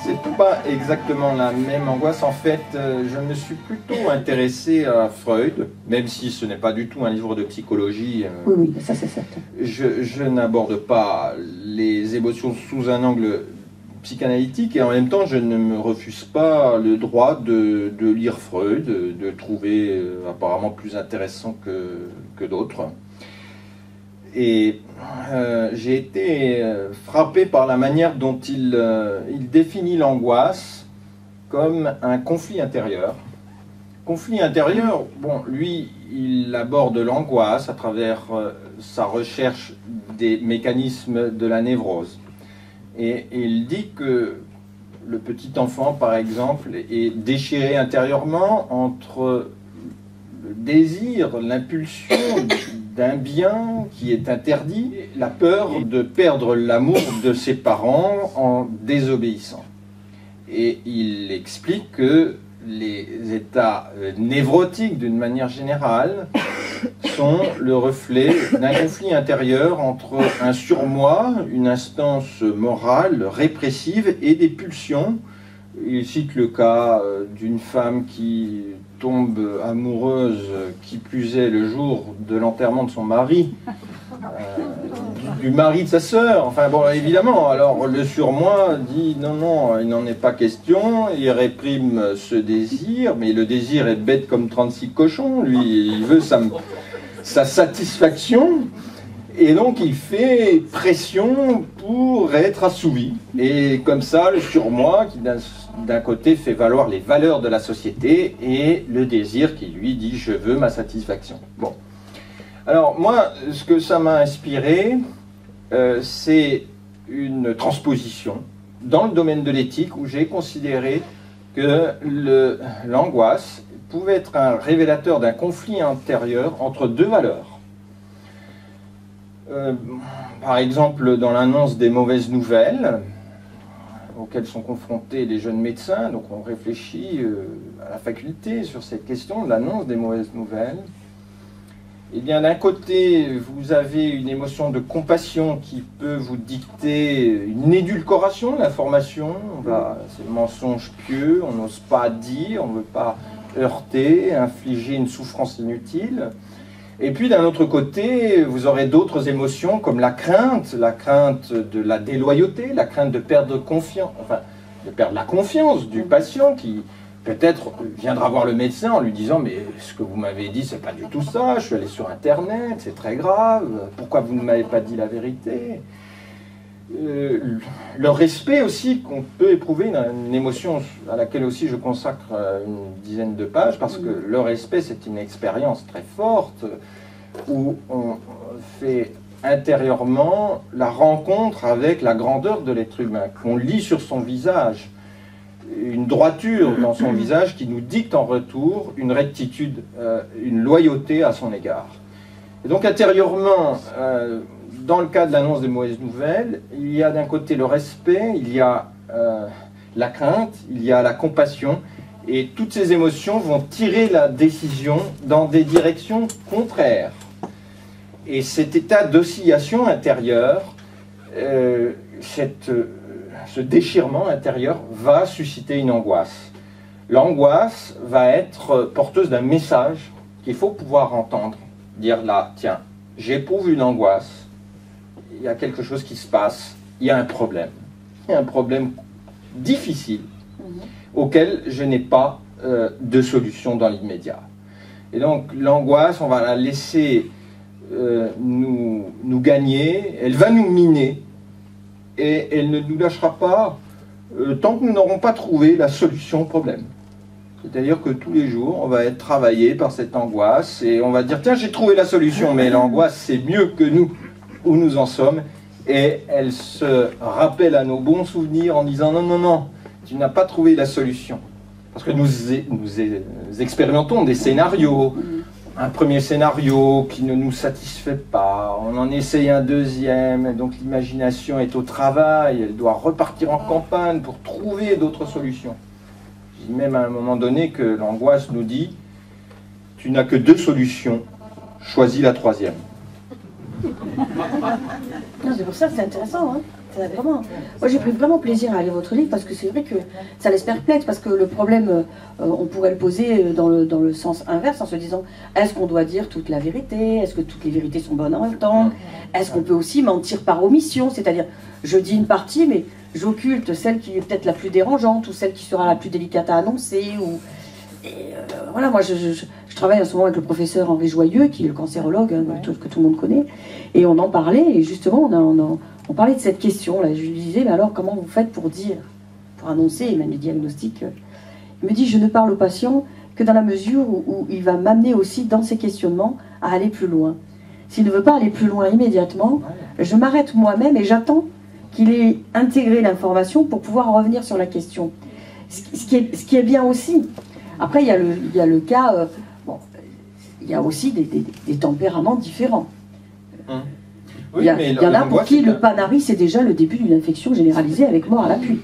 C'est pas exactement la même angoisse. En fait, je me suis plutôt intéressé à Freud, même si ce n'est pas du tout un livre de psychologie. Oui, ça c'est certain. Je n'aborde pas les émotions sous un angle psychanalytique et en même temps, je ne me refuse pas le droit de lire Freud, de trouver apparemment plus intéressant que d'autres. Et j'ai été frappé par la manière dont il définit l'angoisse comme un conflit intérieur. Conflit intérieur, bon, lui, il aborde l'angoisse à travers sa recherche des mécanismes de la névrose. Et il dit que le petit enfant, par exemple, est déchiré intérieurement entre le désir, l'impulsion d'un bien qui est interdit, la peur de perdre l'amour de ses parents en désobéissant. Et il explique que les états névrotiques, d'une manière générale, sont le reflet d'un conflit intérieur entre un surmoi, une instance morale répressive et des pulsions. Il cite le cas d'une femme qui tombe amoureuse, qui plus est le jour de l'enterrement de son mari, du mari de sa sœur. Enfin bon, évidemment, alors le surmoi dit non, non, il n'en est pas question, il réprime ce désir, mais le désir est bête comme 36 cochons, lui, il veut sa satisfaction, et donc il fait pression pour être assouvi. Et comme ça, le surmoi, qui d'un côté fait valoir les valeurs de la société, et le désir qui lui dit « je veux ma satisfaction ». Bon. Alors moi, ce que ça m'a inspiré, c'est une transposition dans le domaine de l'éthique où j'ai considéré que l'angoisse pouvait être un révélateur d'un conflit intérieur entre deux valeurs. Par exemple, dans l'annonce des mauvaises nouvelles auxquelles sont confrontés les jeunes médecins, donc on réfléchit à la faculté sur cette question de l'annonce des mauvaises nouvelles. Eh bien, d'un côté, vous avez une émotion de compassion qui peut vous dicter une édulcoration de l'information. C'est le mensonge pieux, on n'ose pas dire, on ne veut pas heurter, infliger une souffrance inutile. Et puis, d'un autre côté, vous aurez d'autres émotions comme la crainte de la déloyauté, la crainte de perdre confiance, enfin, de perdre la confiance du patient qui peut-être viendra voir le médecin en lui disant « mais ce que vous m'avez dit, c'est pas du tout ça, je suis allé sur Internet, c'est très grave, pourquoi vous ne m'avez pas dit la vérité ?» Le respect aussi qu'on peut éprouver, une émotion à laquelle aussi je consacre une dizaine de pages, parce que le respect, c'est une expérience très forte où on fait intérieurement la rencontre avec la grandeur de l'être humain, qu'on lit sur son visage, une droiture dans son visage qui nous dicte en retour une rectitude, une loyauté à son égard. Et donc intérieurement, dans le cas de l'annonce des mauvaises nouvelles, il y a d'un côté le respect, il y a la crainte, il y a la compassion, et toutes ces émotions vont tirer la décision dans des directions contraires. Et cet état d'oscillation intérieure, ce déchirement intérieur va susciter une angoisse. L'angoisse va être porteuse d'un message qu'il faut pouvoir entendre. Dire là, tiens, j'éprouve une angoisse, il y a quelque chose qui se passe, il y a un problème. Il y a un problème difficile auquel je n'ai pas de solution dans l'immédiat. Et donc l'angoisse, on va la laisser nous gagner, elle va nous miner, et elle ne nous lâchera pas tant que nous n'aurons pas trouvé la solution au problème. C'est-à-dire que tous les jours, on va être travaillé par cette angoisse et on va dire « Tiens, j'ai trouvé la solution », mais l'angoisse, c'est mieux que nous, où nous en sommes. Et elle se rappelle à nos bons souvenirs en disant « Non, non, non, tu n'as pas trouvé la solution. » Parce que nous expérimentons des scénarios. Un premier scénario qui ne nous satisfait pas, on en essaye un deuxième, et donc l'imagination est au travail, elle doit repartir en campagne pour trouver d'autres solutions. Je dis même à un moment donné que l'angoisse nous dit « Tu n'as que deux solutions, choisis la troisième. » C'est pour ça que c'est intéressant. Hein. Vraiment. Moi, j'ai pris vraiment plaisir à lire votre livre parce que c'est vrai que ça laisse perplexe, parce que le problème, on pourrait le poser dans le sens inverse en se disant, est-ce qu'on doit dire toute la vérité? Est-ce que toutes les vérités sont bonnes en même temps? Est-ce qu'on peut aussi mentir par omission? C'est-à-dire, je dis une partie, mais j'occulte celle qui est peut-être la plus dérangeante ou celle qui sera la plus délicate à annoncer. Voilà, moi je travaille en ce moment avec le professeur Henri Joyeux, qui est le cancérologue, hein, que tout le monde connaît, et on en parlait, et justement on parlait de cette question là. Je lui disais, mais alors comment vous faites pour dire, pour annoncer, même les diagnostics? Il me dit, je ne parle au patient que dans la mesure où il va m'amener aussi dans ses questionnements à aller plus loin. S'il ne veut pas aller plus loin immédiatement, je m'arrête moi-même et j'attends qu'il ait intégré l'information pour pouvoir revenir sur la question. Ce qui est bien aussi. Après, il y a le cas, il y a aussi des tempéraments différents. Oui, il y en a pour qui le Panari, c'est déjà le début d'une infection généralisée avec mort à l'appui.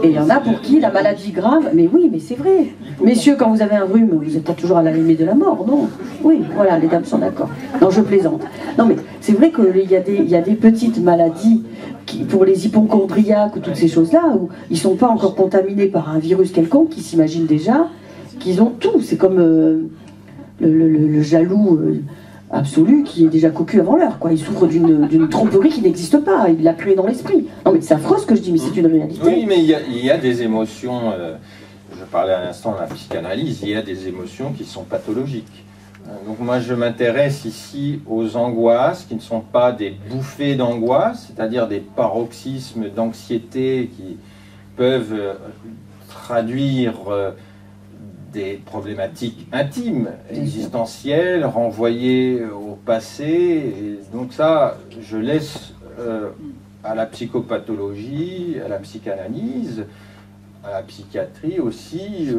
Et il y en a pour qui la maladie grave, mais oui, mais c'est vrai. Messieurs, quand vous avez un rhume, vous êtes pas toujours à la limite de la mort, non? Oui, voilà, les dames sont d'accord. Non, je plaisante. Non, mais c'est vrai qu'il y a des petites maladies pour les hypochondriaques ou toutes ces choses-là, où ils ne sont pas encore contaminés par un virus quelconque, qui s'imaginent déjà qu'ils ont tout. C'est comme le jaloux absolu qui est déjà cocu avant l'heure, quoi. Il souffre d'une tromperie qui n'existe pas, il l'a créée dans l'esprit. Non mais c'est affreux ce que je dis, mais c'est une réalité. Oui, mais il y a des émotions, je parlais à l'instant de la psychanalyse, il y a des émotions qui sont pathologiques. Donc moi je m'intéresse ici aux angoisses qui ne sont pas des bouffées d'angoisse, c'est-à-dire des paroxysmes d'anxiété qui peuvent traduire des problématiques intimes, existentielles, renvoyées au passé. Et donc ça, je laisse à la psychopathologie, à la psychanalyse, à la psychiatrie aussi,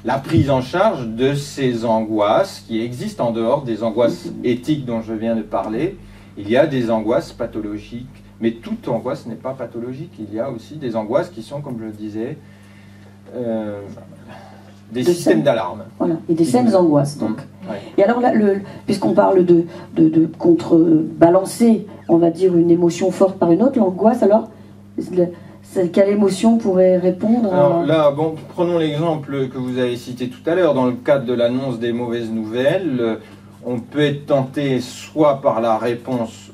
la prise en charge de ces angoisses qui existent en dehors des angoisses éthiques dont je viens de parler. Il y a des angoisses pathologiques, mais toute angoisse n'est pas pathologique. Il y a aussi des angoisses qui sont, comme je le disais, des systèmes d'alarme. Voilà, et des saines angoisses, donc. Ouais. Et alors, là, puisqu'on parle de contrebalancer, on va dire, une émotion forte par une autre, l'angoisse, alors, quelle émotion pourrait répondre à... Alors là, bon, prenons l'exemple que vous avez cité tout à l'heure. Dans le cadre de l'annonce des mauvaises nouvelles, on peut être tenté soit par la réponse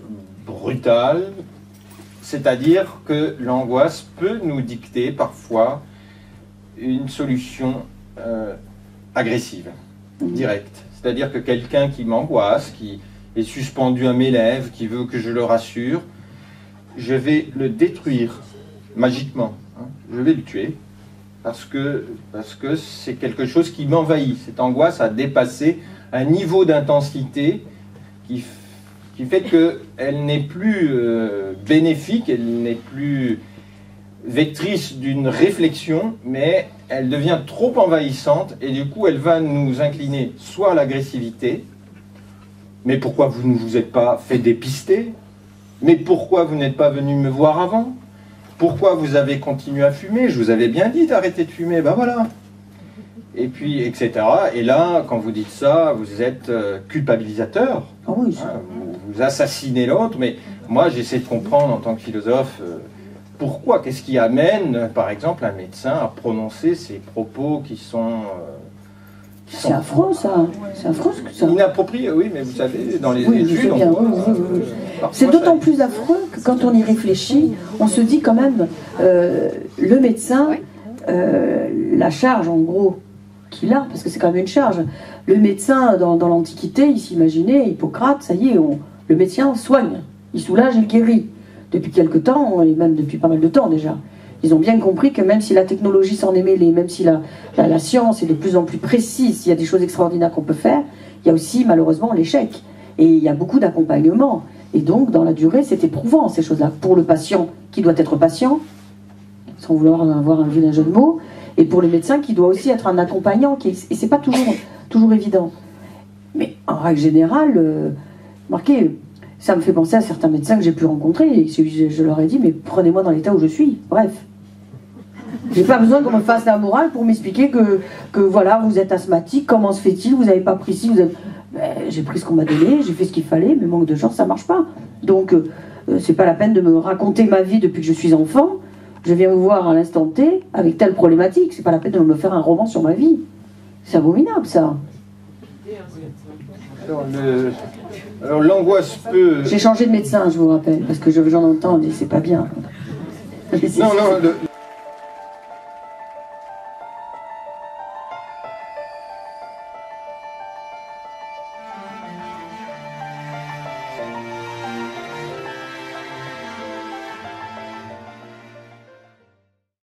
brutale, c'est-à-dire que l'angoisse peut nous dicter parfois une solution agressive, directe. C'est-à-dire que quelqu'un qui m'angoisse, qui est suspendu à mes lèvres, qui veut que je le rassure, je vais le détruire magiquement. Je vais le tuer parce que c'est quelque chose qui m'envahit. Cette angoisse a dépassé un niveau d'intensité qui fait qu'elle n'est plus bénéfique, elle n'est plus vectrice d'une réflexion, mais elle devient trop envahissante et du coup elle va nous incliner soit à l'agressivité, mais pourquoi vous ne vous êtes pas fait dépister? Mais pourquoi vous n'êtes pas venu me voir avant? Pourquoi vous avez continué à fumer? Je vous avais bien dit d'arrêter de fumer, ben voilà. Et puis, etc. Et là, quand vous dites ça, vous êtes culpabilisateur. Oh oui, vous assassinez l'autre, mais moi j'essaie de comprendre en tant que philosophe pourquoi, qu'est-ce qui amène, par exemple, un médecin à prononcer ces propos qui sont... c'est affreux, ça. C'est affreux, ça. Inapproprié, oui, mais vous savez, dans les études... C'est d'autant plus affreux que quand on y réfléchit, on se dit quand même, le médecin, la charge, en gros, qu'il a, parce que c'est quand même une charge. Le médecin, dans l'Antiquité, il s'imaginait, Hippocrate, ça y est, le médecin soigne, il soulage et il guérit. Depuis quelque temps, et même depuis pas mal de temps déjà. Ils ont bien compris que même si la technologie s'en est mêlée, même si la science est de plus en plus précise, il y a des choses extraordinaires qu'on peut faire, il y a aussi malheureusement l'échec. Et il y a beaucoup d'accompagnement. Et donc, dans la durée, c'est éprouvant, ces choses-là. Pour le patient, qui doit être patient, sans vouloir avoir un vilain jeu de mots, et pour le médecin, qui doit aussi être un accompagnant, et c'est pas toujours évident. Mais en règle générale, marquez... Ça me fait penser à certains médecins que j'ai pu rencontrer et je leur ai dit, mais prenez-moi dans l'état où je suis. Bref. J'ai pas besoin qu'on me fasse la morale pour m'expliquer que voilà, vous êtes asthmatique, comment se fait-il, vous n'avez pas pris ci, vous avez... Ben, j'ai pris ce qu'on m'a donné, j'ai fait ce qu'il fallait, mais manque de chance, ça marche pas. Donc, c'est pas la peine de me raconter ma vie depuis que je suis enfant. Je viens vous voir à l'instant T avec telle problématique. C'est pas la peine de me faire un roman sur ma vie. C'est abominable, ça. Alors l'angoisse peut... J'ai changé de médecin, je vous rappelle, parce que j'en entends, on dit c'est pas bien. Non,